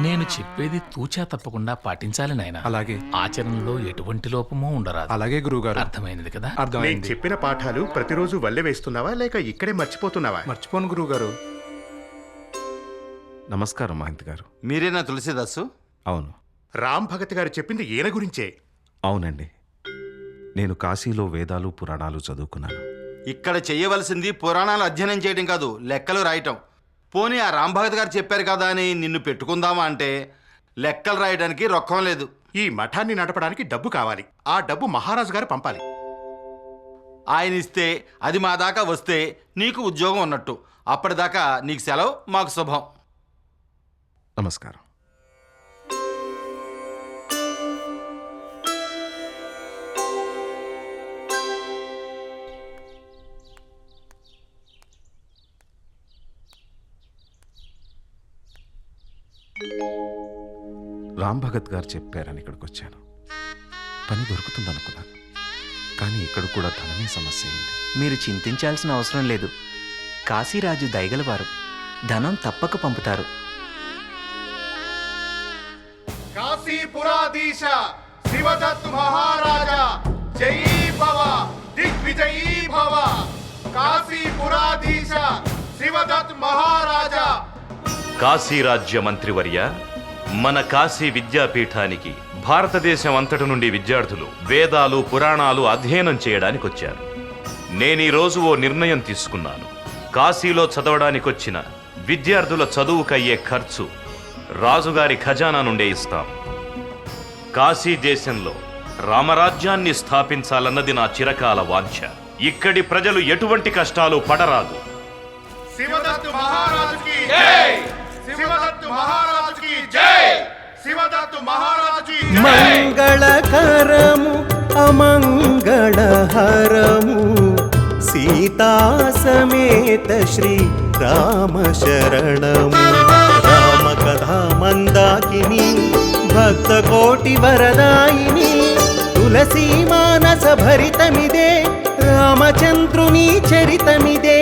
నేను చెప్పేది తూచా తప్పకుండా పాటించాలి నాయనా. అలాగే. ఆచరణలో ఎటువంటి లోపమూ ఉండరాదు. అలాగే గురువుగారు. అర్థమైనది కదా? నేను అర్థమైంది. చెప్పిన పాఠాలు ప్రతిరోజు వల్లె వేస్తున్నావా లేక ఇక్కడే మర్చిపోతున్నావా? మర్చిపోను గురువుగారు. నమస్కారం మహంత్ గారు. మీరేనా తులసిదాసు? అవును. రామ్ భగత్ గారు చెప్పింది ఈయన గురించే. అవునండి, నేను కాశీలో వేదాలు పురాణాలు చదువుకున్నాను. ఇక్కడ చెయ్యవలసింది పురాణాలు అధ్యయనం చేయడం కాదు, లెక్కలు రాయటం. పోనీ ఆ రాంభగత్ గారు చెప్పారు కదా అని నిన్ను పెట్టుకుందామా అంటే లెక్కలు రాయడానికి రొక్కం లేదు. ఈ మఠాన్ని నడపడానికి డబ్బు కావాలి. ఆ డబ్బు మహారాజు గారు పంపాలి. ఆయన ఇస్తే అది మా దాకా వస్తే నీకు ఉద్యోగం ఉన్నట్టు. అప్పటిదాకా నీకు సెలవు, మాకు శుభం. నమస్కారం. రామ్ భగత్ గారు చెప్పారని ఇక్కడికి వచ్చాను. పని దొరుకుతుందనుకున్నాను, కానీ ఇక్కడ కూడా ధనమే సమస్య అయింది. మీరు చింతించాల్సిన అవసరం లేదు. కాశీరాజు దయగలవారు, ధనం తప్పక పంపుతారు. కాశీపురాధీశ శివదత్ మహారాజా జై భవ, దిగ్విజయీ భవ. కాశీపురాధీశ శివదత్ మహారాజా. కాశీరాజ్య మంత్రివర్య, మన కాశీ విద్యాపీఠానికి భారతదేశం అంతటి నుండి విద్యార్థులు వేదాలు పురాణాలు అధ్యయనం చేయడానికి వచ్చారు. నేనీరోజు ఓ నిర్ణయం తీసుకున్నాను. కాశీలో చదవడానికొచ్చిన విద్యార్థుల చదువుకయ్యే ఖర్చు రాజుగారి ఖజానా నుండే ఇస్తాం. కాశీ దేశంలో రామరాజ్యాన్ని స్థాపించాలన్నది నా చిరకాల వాంఛ. ఇక్కడి ప్రజలు ఎటువంటి కష్టాలు పడరాదు. శివదత్ మహారాజుకి జై! శివదత్ మహారాజుకి జై! శివదత్ మహారాజుకి మంగళకరము అమంగళహరము సీతా సమేత శ్రీ రామ శరణము. రామ కథా మందాకిని భక్త కోటి వరదాయిని తులసీ మానస భరితమిదే రామచంద్రుని చరితమిదే.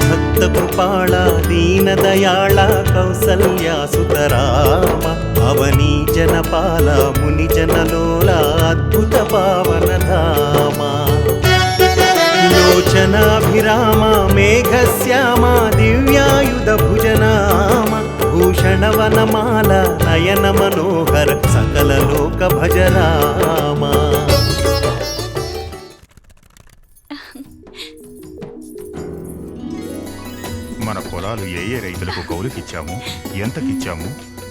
భక్త కృపాళ దీన దయాళ కౌసల్యా సుతరామ అవనీ జనపాల ముని జనలోల అద్భుత పావన ధామ. లోచనాభిరామ మేఘశ్యామ దివ్యాయుధ భుజనామ భూషణ వనమాల నయన మనోహర సకల లోక భజరామ. మన పొలాలు ఏ ఏ రైతులకు కౌలుకిచ్చాము, ఎంతకిచ్చాము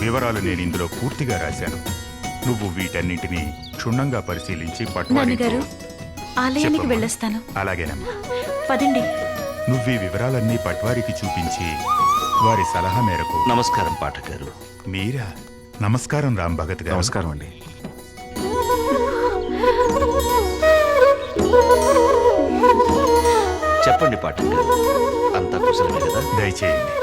వివరాలు నేను ఇందులో పూర్తిగా రాశాను. నువ్వు వీటన్నింటినీ క్షుణ్ణంగా పరిశీలించి నాన్నగారు, ఆలయానికి వెళ్ళొస్తాను. అలాగేనమ్మా. పదండి. నువ్వు ఈ వివరాలన్నీ పట్వారికి చూపించి వారి సలహా మేరకు. నమస్కారం పాఠక్ గారు. మీరా? నమస్కారం రామ్ భగత్ గారు. నమస్కారం అండి. చెప్పండి పాఠక్ గారు, అంతా కుశలమే కదా? దయచేయండి.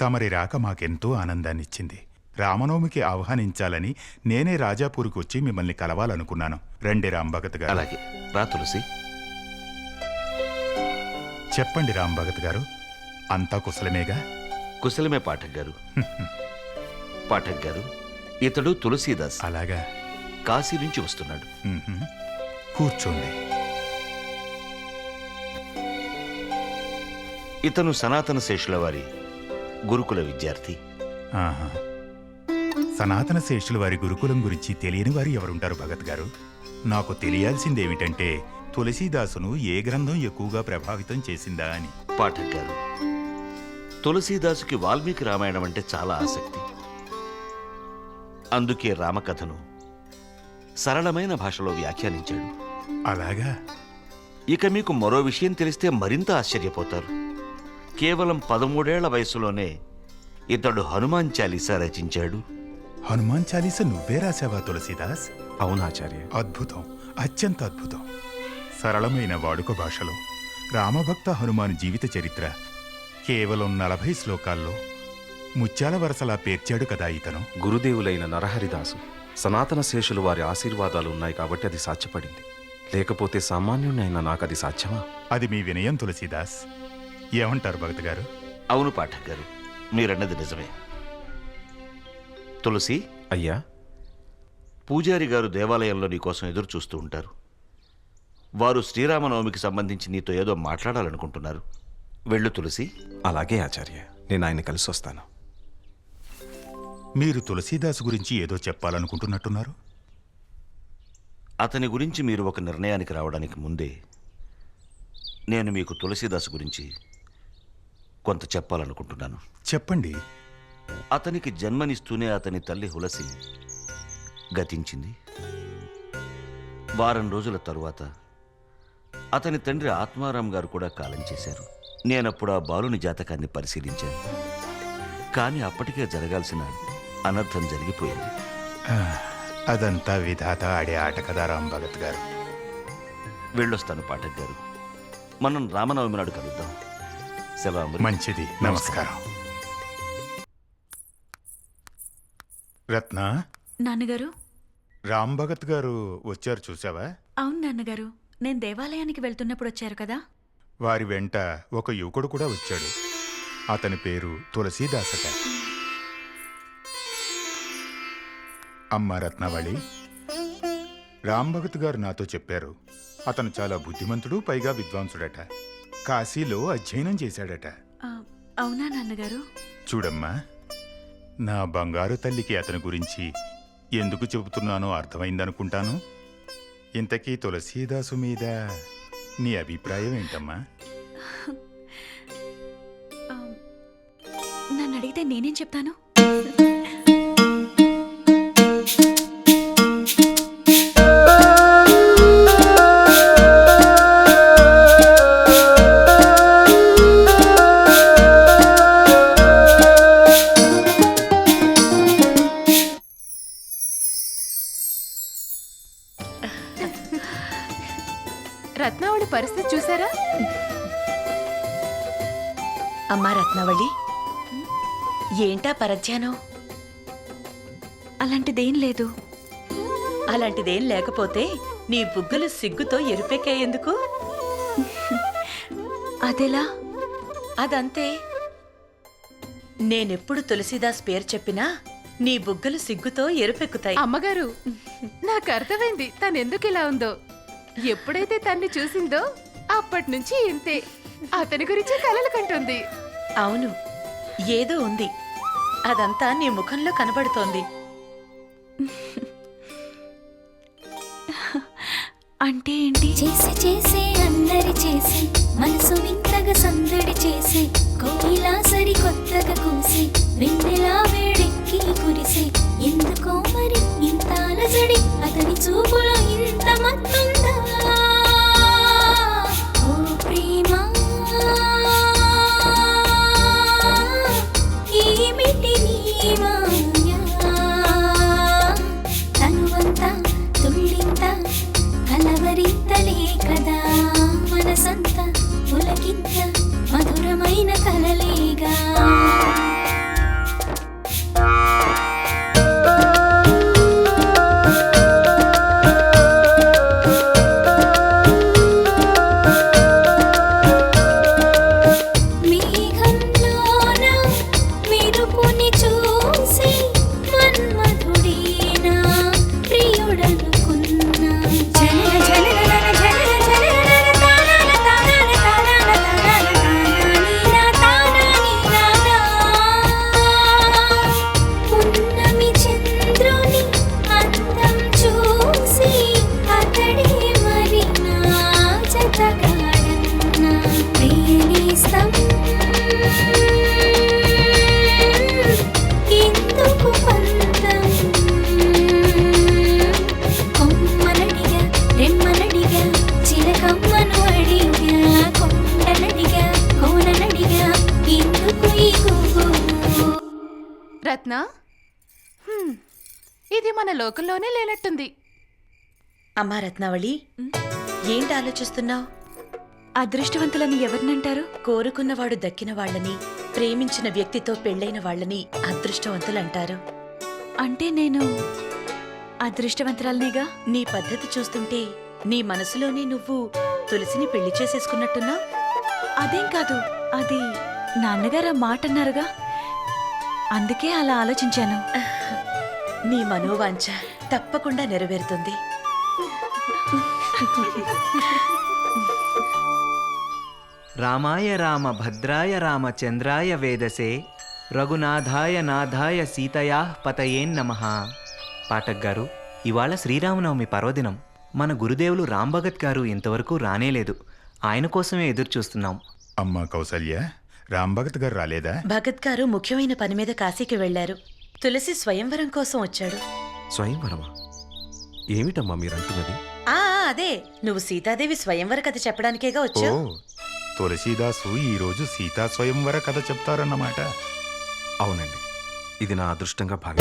తమరి రాక మాకెంతో ఆనందాన్నిచ్చింది. రామనవమికి ఆహ్వానించాలని నేనే రాజాపూర్కి వచ్చి మిమ్మల్ని కలవాలనుకున్నాను. రండి రామ్ భగత్ గారు. అలాగే రా తులసి. చెప్పండి రామ్ భగత్ గారు, అంతా కుశలమేగా? కుశలమే పాఠక్ గారు. పాఠక్ గారు, ఇతడు తులసీదాస్. అలాగా? కాశీ నుంచి వస్తున్నాడు. కూర్చోండి. ఇతను సనాతన శేషుల వారి గురుకుల విద్యార్థి. ఆహా. సనాతన శేషుల వారి గురుకులం గురించి తెలియని వారు ఎవరుంటారు భగత్ గారు? నాకు తెలియాల్సిందేమిటంటే తులసీదాసును ఏ గ్రంథం ఎక్కువగా ప్రభావితం చేసిందా అని. పాఠక్ గారు, తులసీదాసుకి వాల్మీకి రామాయణం అంటే చాలా ఆసక్తి. అందుకే రామకథను సరళమైన భాషలో వ్యాఖ్యానించాడు. అలాగా? ఇక మీకు మరో విషయం తెలిస్తే మరింత ఆశ్చర్యపోతారు. కేవలం 13 ఏళ్ల వయసులోనే ఇతడు హనుమాన్ చాలీసా రచించాడు. హనుమాన్ చాలీసా నువ్వే రాశావా తులసీదాస్? అవునాచార్య. అద్భుతం, అత్యంత అద్భుతం. సరళమైన వాడుక భాషలో రామభక్త హనుమాన్ జీవిత చరిత్ర కేవలం 40 శ్లోకాల్లో ముత్యాల వరసలా పేర్చాడు కదా ఇతను. గురుదేవులైన నరహరిదాసు సనాతన శేషులు వారి ఆశీర్వాదాలు ఉన్నాయి కాబట్టి అది సాధ్యపడింది. లేకపోతే సామాన్యునైనా నాకు అది సాధ్యమా? అది మీ వినయం తులసీదాస్. ఏమంటారు భగత్ గారు? అవును పాఠక్ గారు, మీరన్నది నిజమే. తులసి, అయ్యా, పూజారి గారు దేవాలయంలో నీకోసం ఎదురు చూస్తూ ఉంటారు. వారు శ్రీరామనవమికి సంబంధించి నీతో ఏదో మాట్లాడాలనుకుంటున్నారు. వెళ్ళు తులసి. అలాగే ఆచార్య, నేను ఆయన కలిసి వస్తాను. మీరు తులసీదాస్ గురించి ఏదో చెప్పాలనుకుంటున్నట్టున్నారు. అతని గురించి మీరు ఒక నిర్ణయానికి రావడానికి ముందే నేను మీకు తులసీదాస్ గురించి కొంత చెప్పాలనుకుంటున్నాను. చెప్పండి. అతనికి జన్మనిస్తూనే అతని తల్లి హులసి గతించింది. వారం రోజుల తరువాత అతని తండ్రి ఆత్మారాం గారు కూడా కాలం చేశారు. నేనప్పుడు ఆ బాలుని జాతకాన్ని పరిశీలించాను. కానీ అప్పటికే జరగాల్సిన అనర్థం జరిగిపోయింది. అదంతా విధాత ఆడే ఆట కదా రామ్ భగత్ గారు. వెళ్ళొస్తాను పాఠక్ గారు. మనం రామనవమి నాడు కలుద్దాం. సెలవు. మంచిది, నమస్కారం. రత్న, నాన్నగారు. రామ్ భగత్ గారు వచ్చారు చూసావా? అవును నాన్నగారు, నేను దేవాలయానికి వెళ్తున్నప్పుడు వచ్చారు కదా. వారి వెంట ఒక యువకుడు కూడా వచ్చాడు. అతని పేరు తులసీదాసట. అమ్మ రత్నవళి, రామ్ భగత్ గారు నాతో చెప్పారు. అతను చాలా బుద్ధిమంతుడు, పైగా విద్వాంసుడట. కాశీలో అధ్యయనం చేశాడట. అవునా నాన్నగారు? చూడమ్మా, నా బంగారు తల్లికి అతని గురించి ఎందుకు చెబుతున్నానో అర్థమైందనుకుంటాను. ఇంతకీ తులసీదాసు మీద నీ అభిప్రాయం ఏంటమ్మా? నన్ను అడిగితే నేనేం చెప్తాను? రత్నావళి పరిస్థితి చూసారా? అమ్మా రత్నావళి, ఏంటా పరధ్యానం? అలాంటిదేం లేదు. అలాంటిదేం లేకపోతే నీ బుగ్గలు సిగ్గుతో ఎరుపెక్కేందుకు? అదెలా? అదంతే. నేనెప్పుడు తులసీదాస్ పేరు చెప్పినా నీ బుగ్గలు సిగ్గుతో ఎరుపెక్కుతాయి. అమ్మగారు, నాకు అర్థమైంది తనెందుకు ఇలా ఉందో. ఎప్పుడైతే తన్ని చూసిందో అప్పటి నుంచి ఇంతే. అతని గురించి కలలు కంటుంది. అవును, ఏదో ఉంది. అదంతా నీ ముఖంలో కనబడుతోంది. అంటే ఏంటి? చేసి చేసి అందరి చేసి మనసు వింతగా సందడి చేసి కోయిలా సరి కొత్తగా కూసి వెన్నెలా వేడెక్కి కురిసి ఎందుకో మరి ఇంత అలజడి అతని చూపులో ఇంత మత్తుందా? ఓ ప్రేమ ఏమిటి నీ మాయ? తనువంతా తుళ్ళింత కలవరింతలే కదా, మనసంత పులకింత మధురమైన కలలేగా. మేఘంలోన మెరుపుని చూసి మన్మధుడేనా ప్రియుడనుకున్నా. జనన జనన జనన జనన తానన తానన తానన తానన తాననీనా తాననీనా. పున్నమి చంద్రుని అందం చూసి అతడే మరి నా జతగాడన్నా. ప్రియనేస్తం ఎందుకు పంతం? కొమ్మనడిగా రెమ్మనడిగా చిలకమ్మను అడిగా కొండనడిగా కోననడిగా ఎందుకు ఈ గుబు? రత్న, ఇది మన లోకంలోనే లేనట్టుంది. అమ్మా రత్నావళి, ఏంటి ఆలోచిస్తున్నావు? అదృష్టవంతులని ఎవరినంటారు? కోరుకున్నవాడు దక్కిన వాళ్ళని ప్రేమించిన వ్యక్తితో పెళ్ళైన వాళ్ళని అదృష్టవంతులంటారు. అంటే నేను అదృష్టవంతురాలనేగా. నీ పద్ధతి చూస్తుంటే నీ మనసులోనే నువ్వు తులసిని పెళ్లి చేసేసుకున్నట్టున్నా. అదేం కాదు, అది నాన్నగారు ఆ మాట అన్నారుగా, అందుకే అలా ఆలోచించాను. నీ మనోవాంఛ తప్పకుండా నెరవేరుతుంది. రామాయ రామ భద్రాయ రామచంద్రాయ వేదసే రఘునాథాయ నాథాయ సీతయా పతయేన్ నమః. పాఠక్ గారు, ఇవాళ శ్రీరామనవమి పర్వదినం. మన గురుదేవులు రామ్ భగత్ గారు ఇంతవరకు రానేలేదు. ఆయన కోసమే ఎదురు చూస్తున్నాం. అమ్మా కౌసల్య, రాంభగత్ గారు రాలేదా? భగత్ గారు ముఖ్యమైన పని మీద కాశీకి వెళ్లారు. తులసి స్వయంవరం కోసం వచ్చాడు. స్వయంవరమా? ఏమిటమ్మా మీరంటున్నది? అదే, నువ్వు సీతాదేవి స్వయంవర కథ చెప్పడానికేగా ఓ, వచ్చావు. తులసీదాసు ఈరోజు సీతా స్వయంవర కథ చెప్తారన్నమాట. అవునండి, ఇది నా అదృష్టంగా భావించాను.